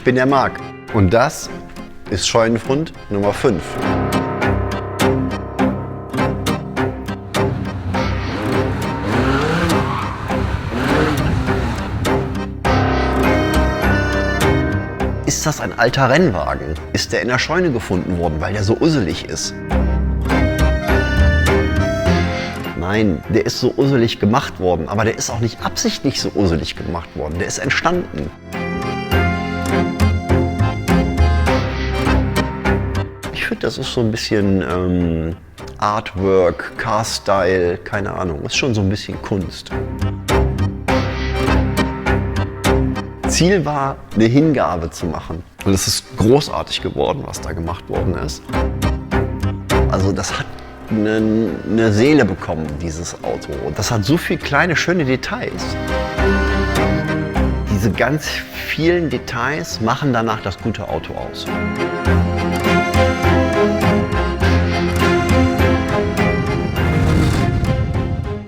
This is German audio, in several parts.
bin der Marc. Und das ist Scheunenfund Nummer 5. Ist das ein alter Rennwagen? Ist der in der Scheune gefunden worden, weil der so usselig ist? Nein, der ist so usselig gemacht worden, aber der ist auch nicht absichtlich so usselig gemacht worden. Der ist entstanden. Ich finde, das ist so ein bisschen Artwork, Car-Style, keine Ahnung. Ist schon so ein bisschen Kunst. Ziel war, eine Hingabe zu machen. Und es ist großartig geworden, was da gemacht worden ist. Also das hat eine Seele bekommen, dieses Auto. Und das hat so viele kleine, schöne Details. Diese ganz vielen Details machen danach das gute Auto aus.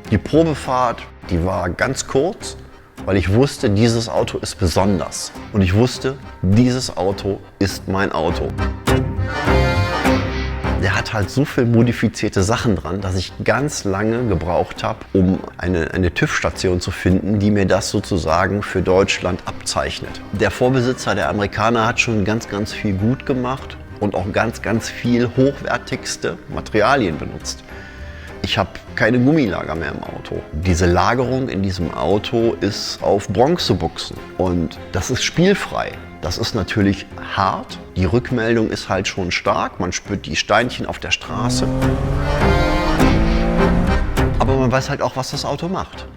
Die Probefahrt, die war ganz kurz, weil ich wusste, dieses Auto ist besonders. Und ich wusste, dieses Auto ist mein Auto. Der hat halt so viel modifizierte Sachen dran, dass ich ganz lange gebraucht habe, um eine TÜV-Station zu finden, die mir das sozusagen für Deutschland abzeichnet. Der Vorbesitzer, der Amerikaner, hat schon ganz, ganz viel gut gemacht und auch ganz, ganz viel hochwertigste Materialien benutzt. Ich habe keine Gummilager mehr im Auto. Diese Lagerung in diesem Auto ist auf Bronzebuchsen und das ist spielfrei. Das ist natürlich hart. Die Rückmeldung ist halt schon stark. Man spürt die Steinchen auf der Straße. Aber man weiß halt auch, was das Auto macht.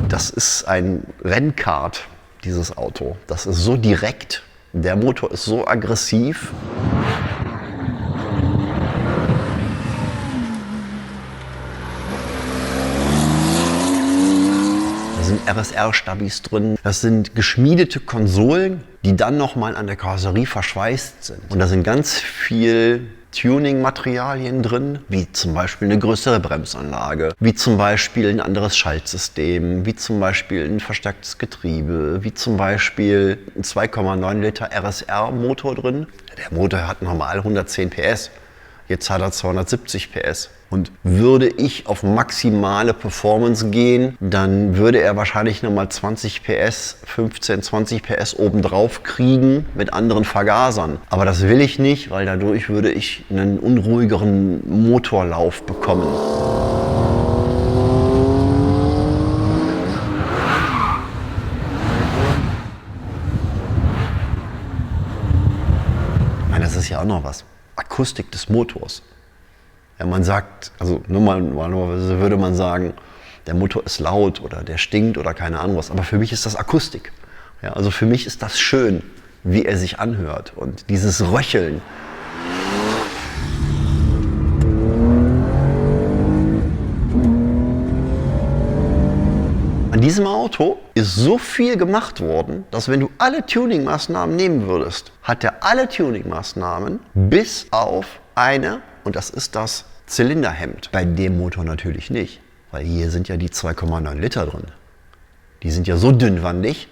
Das ist ein Rennkart, dieses Auto. Das ist so direkt. Der Motor ist so aggressiv. Da sind RSR-Stabis drin. Das sind geschmiedete Konsolen, die dann nochmal an der Karosserie verschweißt sind. Und da sind ganz viel Tuning-Materialien drin, wie zum Beispiel eine größere Bremsanlage, wie zum Beispiel ein anderes Schaltsystem, wie zum Beispiel ein verstärktes Getriebe, wie zum Beispiel ein 2,9 Liter RSR-Motor drin. Der Motor hat normal 110 PS, jetzt hat er 270 PS. Und würde ich auf maximale Performance gehen, dann würde er wahrscheinlich nochmal 20 PS, 15, 20 PS obendrauf kriegen mit anderen Vergasern. Aber das will ich nicht, weil dadurch würde ich einen unruhigeren Motorlauf bekommen. Ich meine, das ist ja auch noch was. Akustik des Motors. Ja, man sagt, also normalerweise würde man sagen, der Motor ist laut oder der stinkt oder keine Ahnung was. Aber für mich ist das Akustik. Ja, also für mich ist das schön, wie er sich anhört und dieses Röcheln. An diesem Auto ist so viel gemacht worden, dass wenn du alle Tuning-Maßnahmen nehmen würdest, hat er alle Tuning-Maßnahmen bis auf eine, und das ist das Zylinderhemd. Bei dem Motor natürlich nicht, weil hier sind ja die 2,9 Liter drin. Die sind ja so dünnwandig,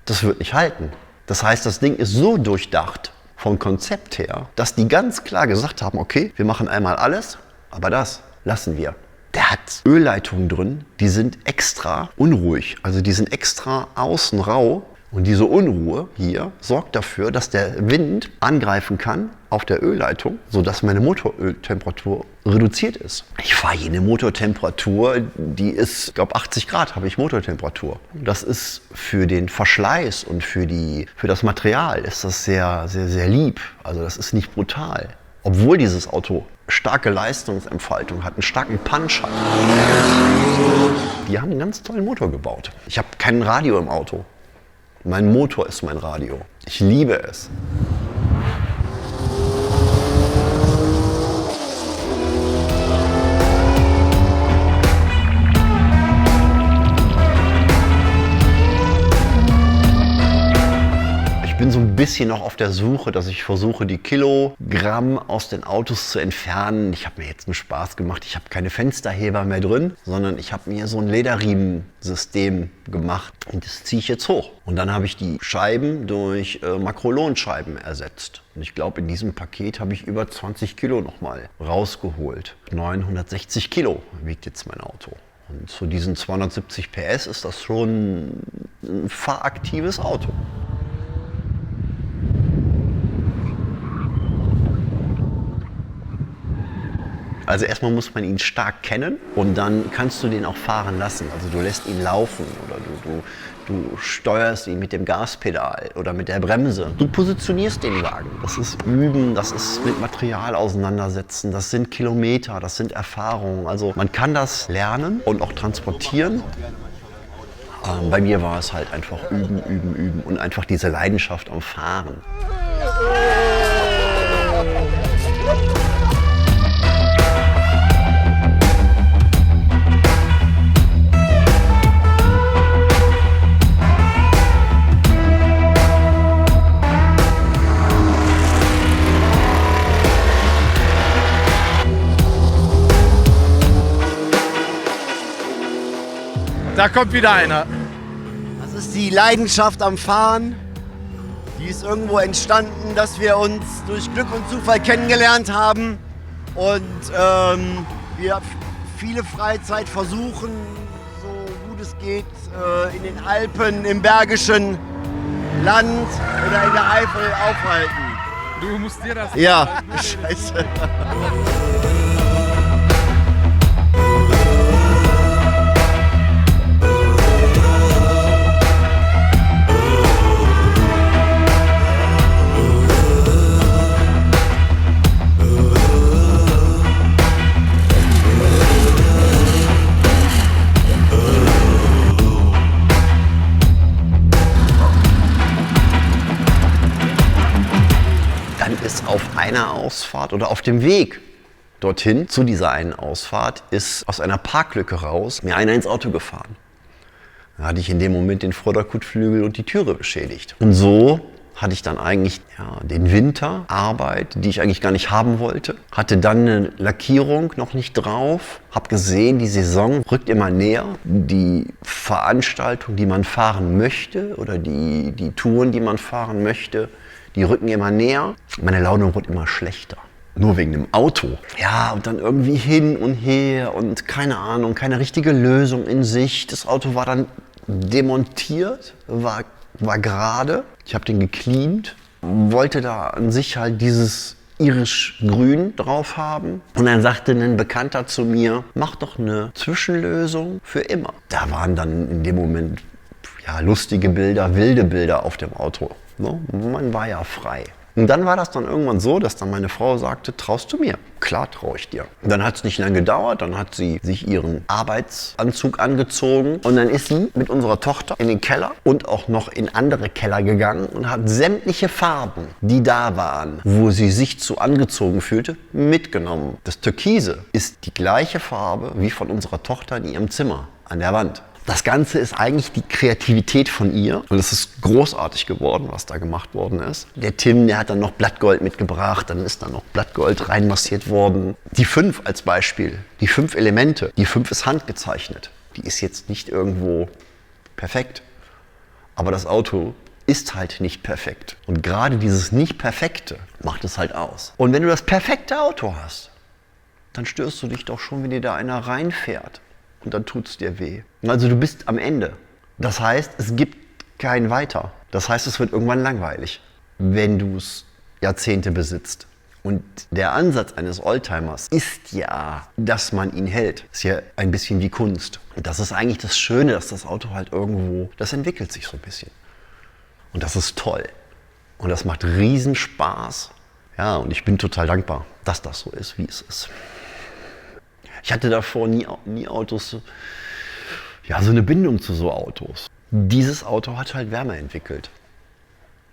das wird nicht halten. Das heißt, das Ding ist so durchdacht vom Konzept her, dass die ganz klar gesagt haben, okay, wir machen einmal alles, aber das lassen wir. Der hat Ölleitungen drin, die sind extra unruhig, also die sind extra außen rau. Und diese Unruhe hier sorgt dafür, dass der Wind angreifen kann auf der Ölleitung, sodass meine Motoröltemperatur reduziert ist. Ich fahre hier eine Motortemperatur, die ist, ich glaube 80 Grad habe ich Motortemperatur. Das ist für den Verschleiß und für das Material ist das sehr, sehr, sehr lieb. Also das ist nicht brutal. Obwohl dieses Auto starke Leistungsentfaltung hat, einen starken Punch hat. Die haben einen ganz tollen Motor gebaut. Ich habe kein Radio im Auto. Mein Motor ist mein Radio. Ich liebe es. Ich bin so ein bisschen noch auf der Suche, dass ich versuche, die Kilogramm aus den Autos zu entfernen. Ich habe mir jetzt einen Spaß gemacht. Ich habe keine Fensterheber mehr drin, sondern ich habe mir so ein Lederriemensystem gemacht und das ziehe ich jetzt hoch. Und dann habe ich die Scheiben durch Makrolonscheiben ersetzt. Und ich glaube, in diesem Paket habe ich über 20 Kilo nochmal rausgeholt. 960 Kilo wiegt jetzt mein Auto. Und zu diesen 270 PS ist das schon ein fahraktives Auto. Also erstmal muss man ihn stark kennen und dann kannst du den auch fahren lassen. Also du lässt ihn laufen oder du steuerst ihn mit dem Gaspedal oder mit der Bremse. Du positionierst den Wagen. Das ist Üben, das ist mit Material auseinandersetzen, das sind Kilometer, das sind Erfahrungen. Also man kann das lernen und auch transportieren. Bei mir war es halt einfach üben, üben, üben und einfach diese Leidenschaft am Fahren. Da kommt wieder einer. Das ist die Leidenschaft am Fahren. Die ist irgendwo entstanden, dass wir uns durch Glück und Zufall kennengelernt haben und wir viele Freizeit versuchen, so gut es geht, in den Alpen, im Bergischen Land oder in der Eifel aufhalten. Du musst dir das... Ja, scheiße. Ist auf einer Ausfahrt oder auf dem Weg dorthin zu dieser einen Ausfahrt ist aus einer Parklücke raus mir einer ins Auto gefahren. Da hatte ich in dem Moment den Vorderkotflügel und die Türe beschädigt. Und so hatte ich dann eigentlich den Winter Arbeit, die ich eigentlich gar nicht haben wollte. Hatte dann eine Lackierung noch nicht drauf. Hab gesehen, die Saison rückt immer näher. Die Veranstaltung, die man fahren möchte oder die Touren, die man fahren möchte, die rücken immer näher. Meine Laune wird immer schlechter. Nur wegen dem Auto. Ja, und dann irgendwie hin und her und keine Ahnung, keine richtige Lösung in Sicht. Das Auto war dann demontiert, war gerade. Ich habe den gecleant, wollte da an sich halt dieses irisch-grün drauf haben. Und dann sagte ein Bekannter zu mir, mach doch eine Zwischenlösung für immer. Da waren dann in dem Moment lustige Bilder, wilde Bilder auf dem Auto. So, man war ja frei. Und dann war das dann irgendwann so, dass dann meine Frau sagte, traust du mir? Klar traue ich dir. Und dann hat es nicht lange gedauert, dann hat sie sich ihren Arbeitsanzug angezogen und dann ist sie mit unserer Tochter in den Keller und auch noch in andere Keller gegangen und hat sämtliche Farben, die da waren, wo sie sich zu angezogen fühlte, mitgenommen. Das Türkise ist die gleiche Farbe wie von unserer Tochter in ihrem Zimmer an der Wand. Das Ganze ist eigentlich die Kreativität von ihr und es ist großartig geworden, was da gemacht worden ist. Der Tim, der hat dann noch Blattgold mitgebracht, dann ist da noch Blattgold reinmassiert worden. Die 5 als Beispiel, die 5 Elemente, die 5 ist handgezeichnet. Die ist jetzt nicht irgendwo perfekt, aber das Auto ist halt nicht perfekt. Und gerade dieses Nicht-Perfekte macht es halt aus. Und wenn du das perfekte Auto hast, dann störst du dich doch schon, wenn dir da einer reinfährt. Und dann tut es dir weh. Also du bist am Ende. Das heißt, es gibt kein Weiter. Das heißt, es wird irgendwann langweilig, wenn du es Jahrzehnte besitzt. Und der Ansatz eines Oldtimers ist ja, dass man ihn hält. Ist ja ein bisschen wie Kunst. Und das ist eigentlich das Schöne, dass das Auto halt irgendwo, das entwickelt sich so ein bisschen. Und das ist toll. Und das macht riesen Spaß. Ja, und ich bin total dankbar, dass das so ist, wie es ist. Ich hatte davor nie Autos, so eine Bindung zu so Autos. Dieses Auto hat halt Wärme entwickelt.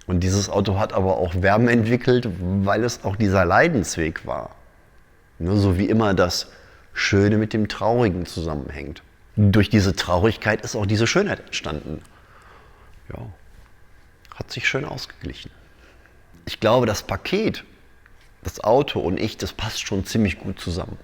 Und dieses Auto hat aber auch Wärme entwickelt, weil es auch dieser Leidensweg war. Ne, so wie immer das Schöne mit dem Traurigen zusammenhängt. Durch diese Traurigkeit ist auch diese Schönheit entstanden. Ja, hat sich schön ausgeglichen. Ich glaube, das Paket, das Auto und ich, das passt schon ziemlich gut zusammen.